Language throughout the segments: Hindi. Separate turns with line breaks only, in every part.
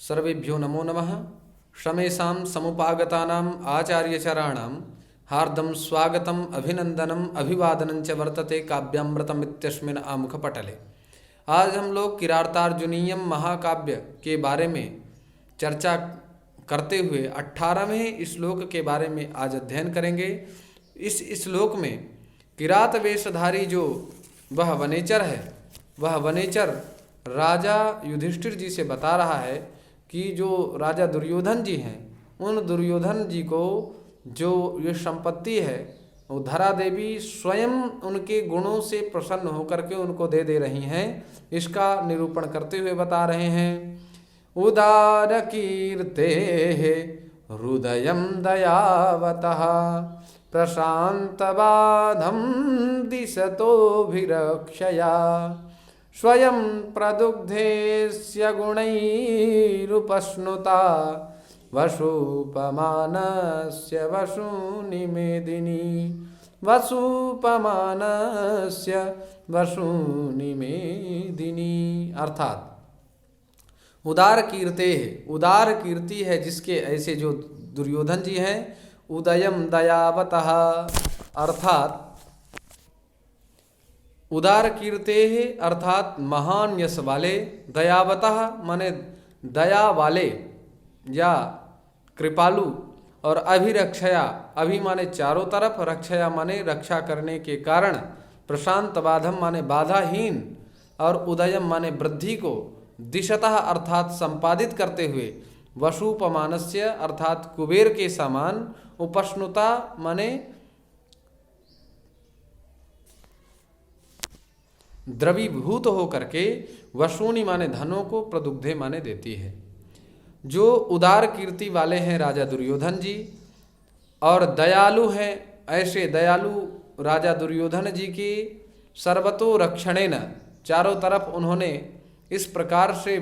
सर्वेभ्यो नमो नमः। शमेषां समुपागतानाम् आचार्यचराणां हार्दं स्वागतम् अभिनंदनम् अभिवादनं च वर्तते काव्यामृतम् इत्यस्मिन् आमुखपटले। आज हम लोग किरातार्जुनीयम महाकाव्य के बारे में चर्चा करते हुए 18वें श्लोक के बारे में आज अध्ययन करेंगे। इस श्लोक में किरात वेशधारी जो वह वनेचर है, वह वनेचर राजा युधिष्ठिर जी से बता रहा है कि जो राजा दुर्योधन जी हैं, उन दुर्योधन जी को जो ये संपत्ति है वो धरा देवी स्वयं उनके गुणों से प्रसन्न होकर के उनको दे रही हैं। इसका निरूपण करते हुए बता रहे हैं, उदार कीर्ते हृदयं दयावतः प्रशांत बाधम दिशतोभिरक्षया स्वयं प्रदुग्धेस्य गुणैरुपश्नुता वसुपमानस्य वसूनि मेदिनी वसुपमानस्य वसूनि मेदिनी। अर्थात उदार कीर्ते है, उदार कीर्ति है जिसके ऐसे जो दुर्योधन जी हैं, उदयम दयावतः अर्थात उदार कीर्ते है अर्थात महान यश वाले, दयावतः माने दया वाले या कृपालु, और अभिरक्षया अभि माने चारों तरफ, रक्षया माने रक्षा करने के कारण, प्रशांत बाधम माने बाधाहीन, और उदयम माने वृद्धि को, दिशतः अर्थात संपादित करते हुए, वसुपमानस्य अर्थात कुबेर के समान, उपष्णुता माने द्रवीभूत हो करके, वसूनि माने धनों को, प्रदुग्धे माने देती है। जो उदार कीर्ति वाले हैं राजा दुर्योधन जी और दयालु हैं, ऐसे दयालु राजा दुर्योधन जी की सर्वतो रक्षणेन, चारों तरफ उन्होंने इस प्रकार से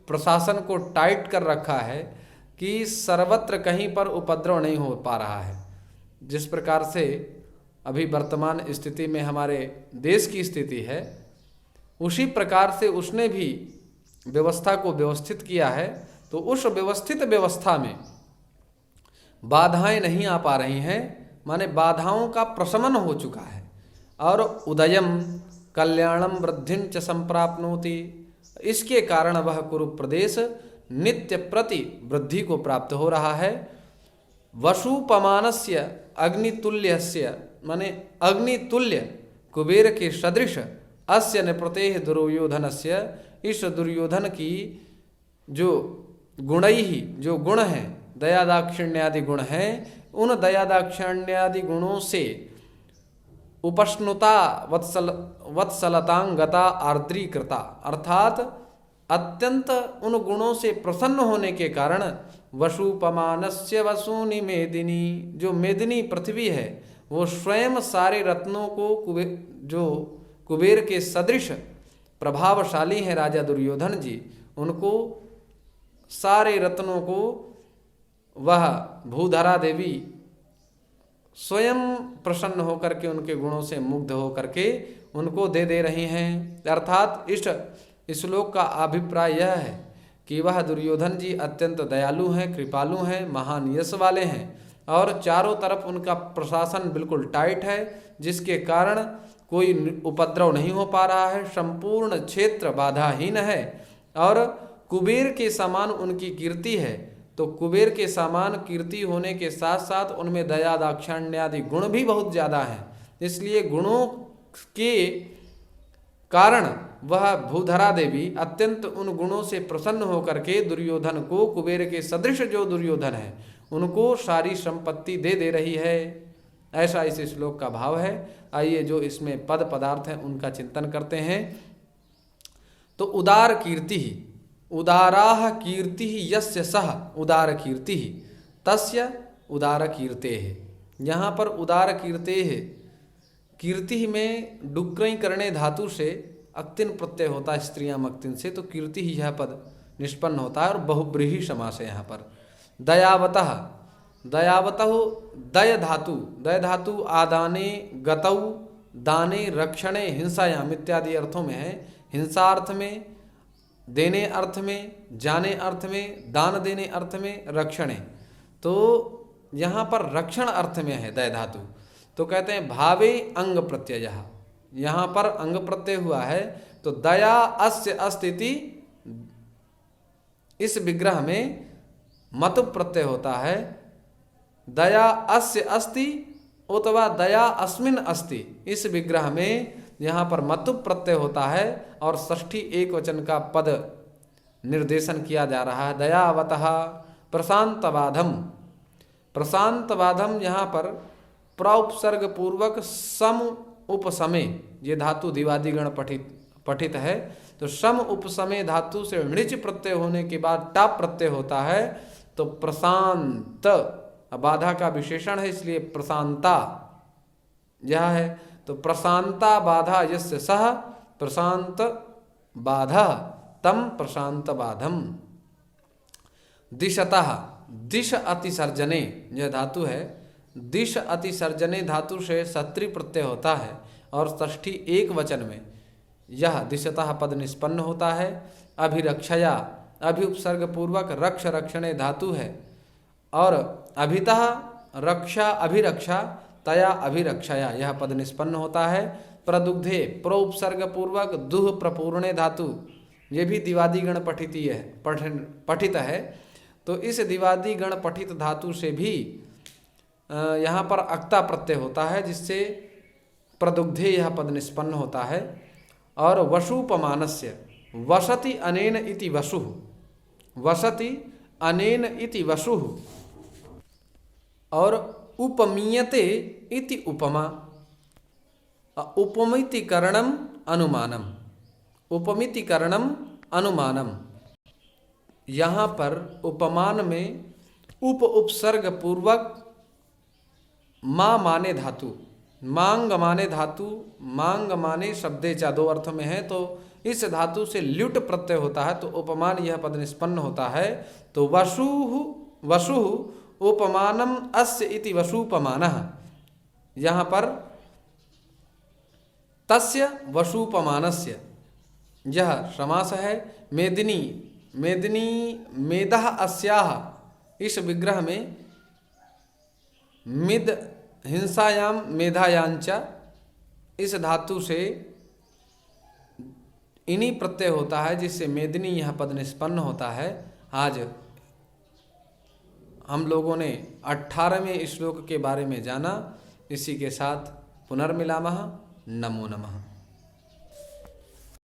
प्रशासन को टाइट कर रखा है कि सर्वत्र कहीं पर उपद्रव नहीं हो पा रहा है। जिस प्रकार से अभी वर्तमान स्थिति में हमारे देश की स्थिति है, उसी प्रकार से उसने भी व्यवस्था को व्यवस्थित किया है। तो उस व्यवस्थित व्यवस्था में बाधाएं नहीं आ पा रही हैं, माने बाधाओं का प्रशमन हो चुका है। और उदयम कल्याणम वृद्धिं च संप्राप्नोति, इसके कारण वह कुरु प्रदेश नित्य प्रति वृद्धि को प्राप्त हो रहा है। वसुपमानस्य अग्नितुल्यस्य माने अग्नितुल्य कुबेर के सदृश, अस्य निप्रतेह दुर्योधनस्य, इस दुर्योधन की जो गुणैहि जो गुण हैं, दया दाक्षिण्यादि गुण हैं, उन दया दाक्षिण्यादि गुणों से उपष्णुता वत्सलतांगता आर्द्रीकृता अर्थात अत्यंत उन गुणों से प्रसन्न होने के कारण, वसुपमानस्य वसूनि मेदिनी, जो मेदिनी पृथ्वी है वो स्वयं सारे रत्नों को कुबेर के सदृश प्रभावशाली हैं राजा दुर्योधन जी, उनको सारे रत्नों को वह भूधरा देवी स्वयं प्रसन्न होकर के उनके गुणों से मुग्ध होकर के उनको दे रही हैं। अर्थात इस श्लोक का अभिप्राय यह है कि वह दुर्योधन जी अत्यंत दयालु हैं, कृपालु हैं, महान यश वाले हैं, और चारों तरफ उनका प्रशासन बिल्कुल टाइट है, जिसके कारण कोई उपद्रव नहीं हो पा रहा है, संपूर्ण क्षेत्र बाधाहीन है, और कुबेर के समान उनकी कीर्ति है। तो कुबेर के समान कीर्ति होने के साथ साथ उनमें दया दाक्षिण्यादि गुण भी बहुत ज़्यादा हैं। इसलिए गुणों के कारण वह भूधरा देवी अत्यंत उन गुणों से प्रसन्न होकर के दुर्योधन को, कुबेर के सदृश जो दुर्योधन है, उनको सारी संपत्ति दे रही है। ऐसा इस श्लोक का भाव है। आइए जो इसमें पद पदार्थ हैं उनका चिंतन करते हैं। तो उदार कीर्ति ही, उदाराह कीर्ति यस्य सह उदार कीर्ति तस्य उदार कीर्ते है। यहाँ पर उदार कीर्ते है, कीर्ति में डुक्कई करने धातु से अक्तिन प्रत्यय होता है, स्त्रियां अक्तिन से, तो कीर्ति ही यह पद निष्पन्न होता है और बहुब्रीहि समास है यहाँ पर। दयावतः, दयावतः दय धातु, दय धातु आदाने गतौ दाने रक्षणे हिंसायाम इत्यादि अर्थों में है। हिंसार्थ में देने अर्थ में, जाने अर्थ में, दान देने अर्थ में, रक्षणे। तो यहाँ पर रक्षण अर्थ में है दय धातु, तो कहते हैं भावे अंग प्रत्यय। यहाँ पर अंग प्रत्यय हुआ है, तो दया अस्य अस्तिति, इस विग्रह में मतु प्रत्यय होता है। दया अस्य अस्ति अथवा दया अस्मिन अस्ति, इस विग्रह में यहाँ पर मतु प्रत्यय होता है और षष्ठी एक वचन का पद निर्देशन किया जा रहा है। दयावतः प्रशांतवाधम। प्रशांतवाधम यहाँ पर प्रउपसर्ग पूर्वक सम उपसमे, ये धातु दिवादिगण पठित है, तो सम उपसमे धातु से मृच प्रत्यय होने के बाद टाप प्रत्यय होता है, तो प्रशांत बाधा का विशेषण है, इसलिए प्रशांता यह है। तो प्रशांता बाधा यस्य सह प्रशांत बाधा तम प्रशांत बाधम। दिशतः, दिश अतिसर्जने यह धातु है। दिश अतिसर्जने धातु से सत्री प्रत्यय होता है और षष्ठी एक वचन में यह दिशतः पद निष्पन्न होता है। अभिरक्षया, अभि उपसर्ग पूर्वक रक्ष रक्षणे धातु है और अभितः रक्षा अभिरक्षा तया अभिरक्षया यह पद निष्पन्न होता है। प्रदुग्धे प्रो उपसर्ग पूर्वक दुह प्रपूर्णे धातु, ये भी दिवादिगण पठित है, तो इस दिवादिगण पठित धातु से भी यहाँ पर अक्ता प्रत्यय होता है, जिससे प्रदुग्धे यह पद निष्पन्न होता है। और वशुपमानस्य, वसति अनेन इति वसुः, वसति अनेन इति वसुः, और उपमीयते इति उपमा। उपमितिकरणम अनुमानम, उपमितिकरणम अनुमानम। यहाँ पर उपमान में उप उपसर्ग पूर्वक मां माने धातु, मांग माने धातु, मांग माने शब्देचा दो अर्थ में है, तो इस धातु से ल्युट प्रत्यय होता है, तो उपमान यह पद निष्पन्न होता है। तो वसुः उपमानम अस्य इति वसूपमानः, यहाँ पर तस्य वसूपमानस्य यह समास है। मेदिनी, मेदिनी मेदः अस्याः, इस विग्रह में मिद हिंसायाम मेधायांचा, इस धातु से इनी प्रत्यय होता है, जिससे मेदिनी यह पद निष्पन्न होता है। आज हम लोगों ने 18वें श्लोक के बारे में जाना। इसी के साथ पुनर्मिलामः। नमो नमः।